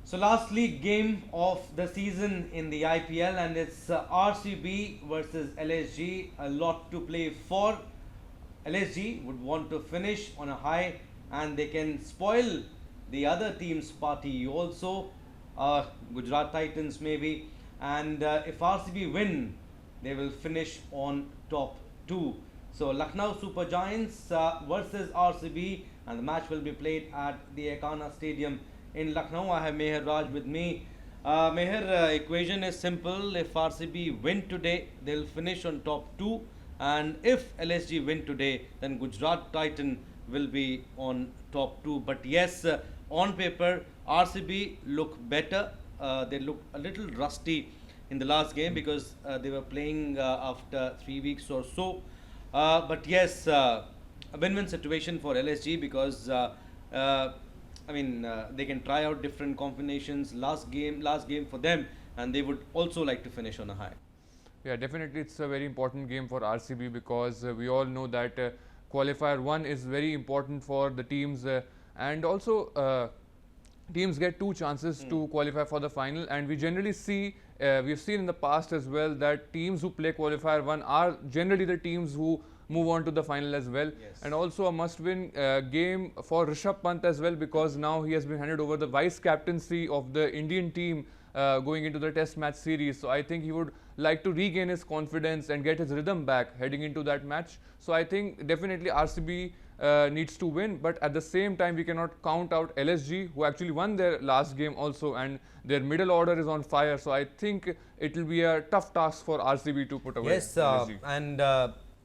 So last league game of the season in the IPL, and it's RCB versus LSG. A lot to play for. LSG would want to finish on a high, and they can spoil the other team's party also. Gujarat Titans maybe, and if RCB win, they will finish on top two. So Lucknow Super Giants versus RCB, and the match will be played at the Ekana Stadium in Lucknow. I have Meher Raj with me. Meher, equation is simple. If RCB win today, they'll finish on top two, and if LSG win today, then Gujarat Titan will be on top two. But yes, on paper, RCB look better. They look a little rusty in the last game because they were playing after 3 weeks or so. But yes, a win-win situation for LSG because they can try out different combinations. Last game for them, and they would also like to finish on a high. Yeah, definitely it's a very important game for RCB because we all know that qualifier 1 is very important for the teams and also teams get two chances to qualify for the final, and we generally see we've seen in the past as well that teams who play qualifier 1 are generally the teams who move on to the final as well. Yes. And also a must-win game for Rishabh Pant as well, because now he has been handed over the vice captaincy of the Indian team going into the test match series. So I think he would like to regain his confidence and get his rhythm back heading into that match. So I think definitely RCB needs to win, but at the same time we cannot count out LSG, who actually won their last game also, and their middle order is on fire. So I think it will be a tough task for RCB to put away LSG. And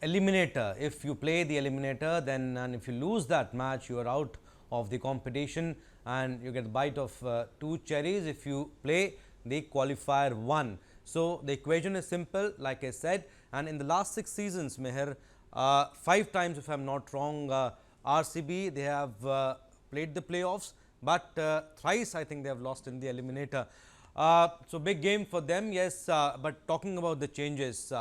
eliminator. If you play the eliminator, then and if you lose that match, you are out of the competition, and you get the bite of two cherries if you play the qualifier 1. So the equation is simple, like I said, and in the last 6 seasons, Meher, 5 times if I am not wrong, RCB, they have played the playoffs, but thrice I think they have lost in the eliminator. So big game for them, yes, but talking about the changes,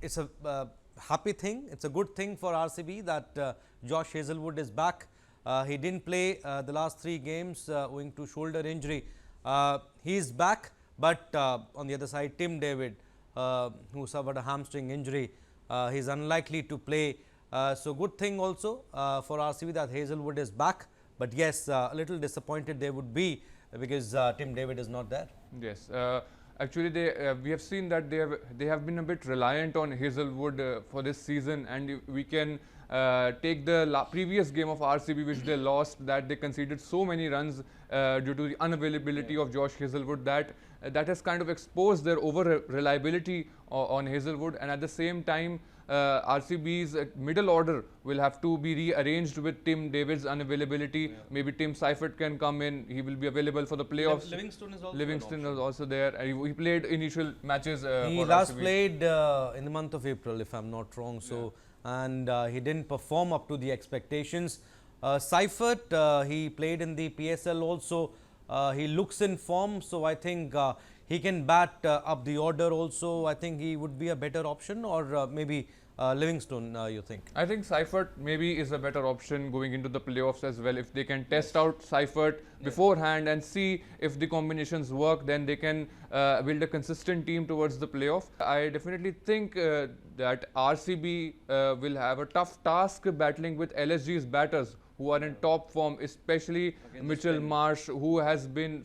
it's a happy thing, it's a good thing for RCB that Josh Hazelwood is back. He didn't play the last 3 games owing to shoulder injury. He is back, but on the other side, Tim David, who suffered a hamstring injury, he is unlikely to play. So good thing also for RCB that Hazelwood is back, but yes, a little disappointed they would be because Tim David is not there. Yes. Actually, we have seen that they have been a bit reliant on Hazelwood for this season, and we can take the previous game of RCB which they lost, that they conceded so many runs due to the unavailability of Josh Hazelwood, that has kind of exposed their over reliability on Hazelwood, and at the same time RCB's middle order will have to be rearranged with Tim David's unavailability. Maybe Tim Seifert can come in, he will be available for the playoffs. Livingston is also there. He played initial matches. He for last RCB. played in the month of April, if I am not wrong. So, and he didn't perform up to the expectations. Seifert, he played in the PSL also. He looks in form, so I think he can bat up the order also. I think he would be a better option, or maybe Livingston, you think? I think Seifert maybe is a better option going into the playoffs as well. If they can test out Seifert beforehand and see if the combinations work, then they can build a consistent team towards the playoff. I definitely think that RCB will have a tough task battling with LSG's batters who are in top form, especially Mitchell Marsh, who has been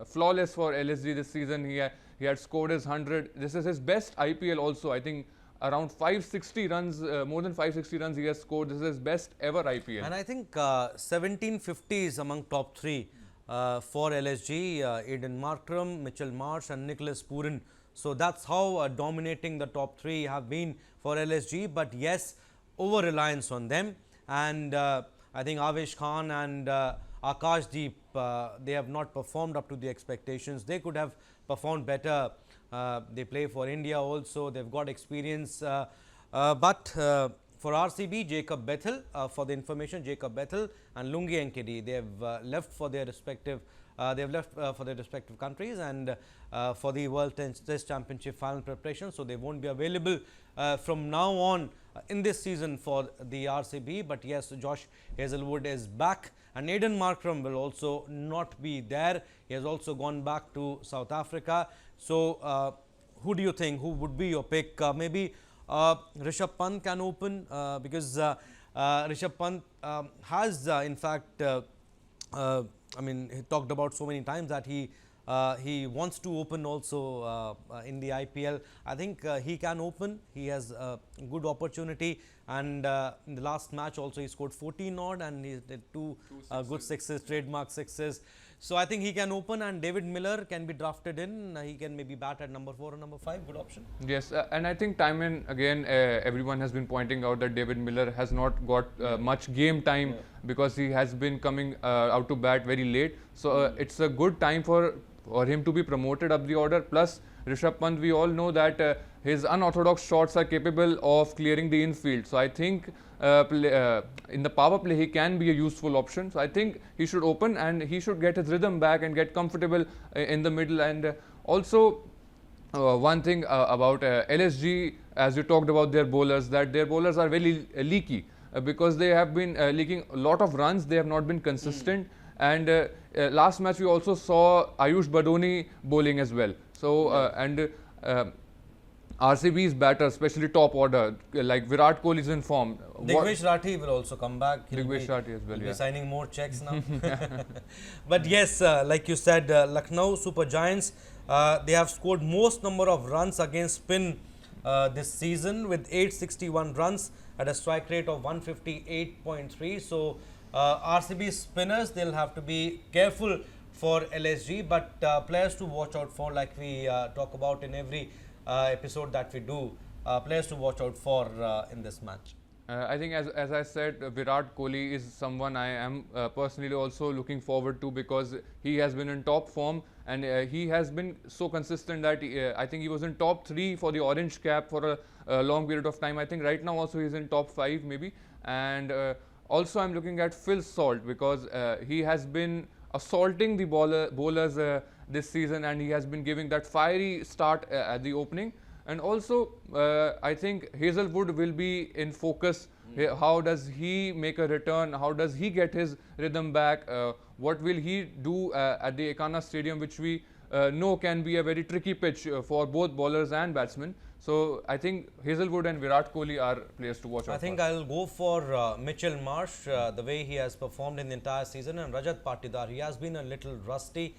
flawless for LSG this season. He had scored his 100. This is his best IPL also. I think around 560 runs, more than 560 runs he has scored. This is his best ever IPL. And I think 1750s among top 3 for LSG, Aiden Markram, Mitchell Marsh and Nicholas Pooran. So that's how dominating the top 3 have been for LSG, but yes, over-reliance on them. And I think Avesh Khan and Akashdeep, they have not performed up to the expectations. They could have performed better. They play for India also, they've got experience, but for RCB, Jacob Bethel, for the information, Jacob Bethel and Lungi Nkedi, they have left for their respective for their respective countries and for the World Test Championship final preparation. So, they won't be available from now on in this season for the RCB, but yes, Josh Hazelwood is back and Aidan Markram will also not be there. He has also gone back to South Africa. So, who do you think, who would be your pick? Maybe Rishabh Pant can open because Rishabh Pant has in fact I mean, he talked about so many times that he wants to open also in the IPL. I think he can open. He has a good opportunity, and in the last match also he scored 14 odd and he did two good sixes, trademark sixes. So I think he can open, and David Miller can be drafted in. He can maybe bat at number 4 or number 5. Good option. Yes, and I think time and again everyone has been pointing out that David Miller has not got much game time because he has been coming out to bat very late. So it's a good time for him to be promoted up the order. Plus Rishabh Pant, we all know that his unorthodox shots are capable of clearing the infield. So I think in the power play he can be a useful option. So I think he should open and he should get his rhythm back and get comfortable in the middle. And also one thing about LSG, as you talked about their bowlers, that their bowlers are very leaky because they have been leaking a lot of runs. They have not been consistent. And last match we also saw Ayush Badoni bowling as well. So RCB's batter, especially top order, like Virat Kohli is in form. Digvish Rathi will also come back. Digvish Rathi as well, He'll be signing more checks now. But yes, like you said, Lucknow Super Giants, they have scored most number of runs against spin this season with 861 runs at a strike rate of 158.3. So RCB spinners, they'll have to be careful for LSG, but players to watch out for, like we talk about in every episode that we do, players to watch out for in this match. I think as I said, Virat Kohli is someone I am personally also looking forward to because he has been in top form and he has been so consistent that I think he was in top 3 for the orange cap for a long period of time. I think right now also he's in top 5 maybe. And also I'm looking at Phil Salt because he has been assaulting the bowlers this season and he has been giving that fiery start at the opening. And also I think Hazelwood will be in focus. How does he make a return? How does he get his rhythm back? What will he do at the Ekana Stadium, which we know can be a very tricky pitch for both bowlers and batsmen. So I think Hazelwood and Virat Kohli are players to watch out for. I think I'll go for Mitchell Marsh, the way he has performed in the entire season, and Rajat Patidar. He has been a little rusty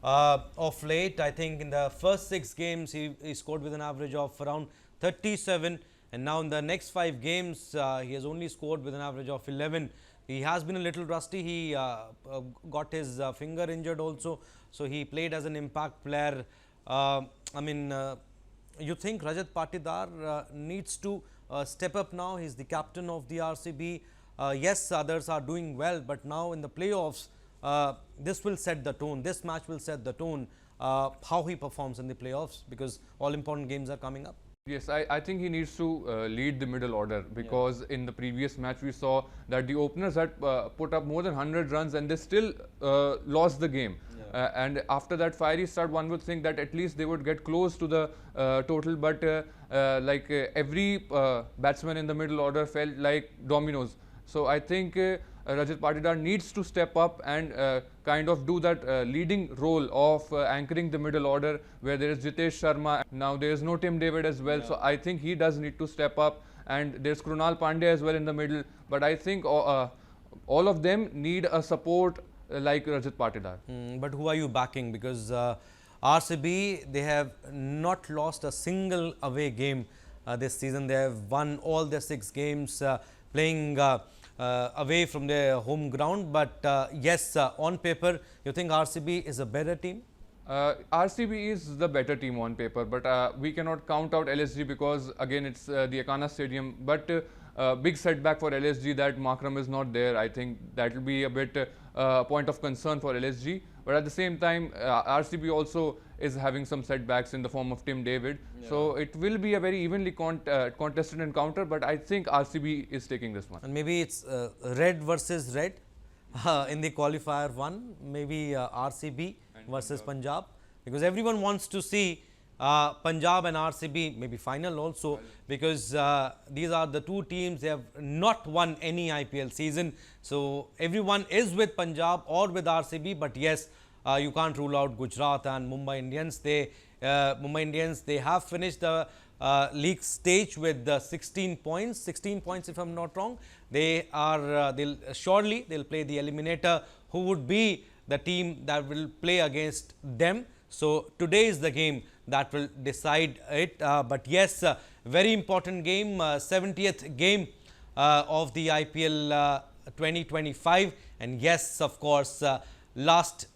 of late. I think in the first 6 games he scored with an average of around 37, and now in the next 5 games he has only scored with an average of 11. He has been a little rusty. He got his finger injured also, so he played as an impact player. You think Rajat Patidar needs to step up now? He's the captain of the RCB. Yes, others are doing well, but now in the playoffs, this will set the tone. This match will set the tone, how he performs in the playoffs, because all important games are coming up. Yes, I think he needs to lead the middle order because in the previous match we saw that the openers had put up more than 100 runs and they still lost the game. And after that fiery start, one would think that at least they would get close to the total, but every batsman in the middle order felt like dominoes. So I think Rajat Patidar needs to step up and kind of do that leading role of anchoring the middle order, where there is Jitesh Sharma. Now there is no Tim David as well. So I think he does need to step up, and there's Krunal Pandya as well in the middle. But I think all of them need a support like Rajat Patidar. But who are you backing? Because RCB, they have not lost a single away game this season. They have won all their 6 games playing away from their home ground. But yes, on paper, you think RCB is a better team? RCB is the better team on paper, but we cannot count out LSG because again it's the Ekana Stadium. But big setback for LSG that Markram is not there. I think that will be a bit point of concern for LSG. But at the same time, RCB also is having some setbacks in the form of Tim David. So it will be a very evenly contested encounter, but I think RCB is taking this one. And maybe it's red versus red in the qualifier one, maybe RCB versus Punjab, because everyone wants to see Punjab and RCB maybe final also, because these are the two teams, they have not won any IPL season. So everyone is with Punjab or with RCB, but yes, you can't rule out Gujarat and Mumbai Indians. Mumbai Indians, they have finished the league stage with 16 points. 16 points, if I'm not wrong. They are they'll play the eliminator, who would be the team that will play against them. So today is the game that will decide it. But yes, very important game, 70th game of the IPL 2025, and yes, of course, last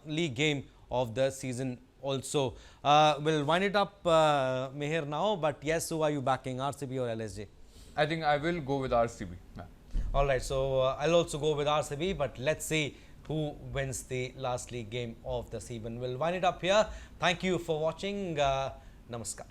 league game of the season also. We'll wind it up, Meher, now. But yes, who are you backing, RCB or LSG? I think I will go with RCB. Yeah. All right, so I'll also go with RCB, but let's see who wins the last league game of the season. We'll wind it up here. Thank you for watching. Namaskar.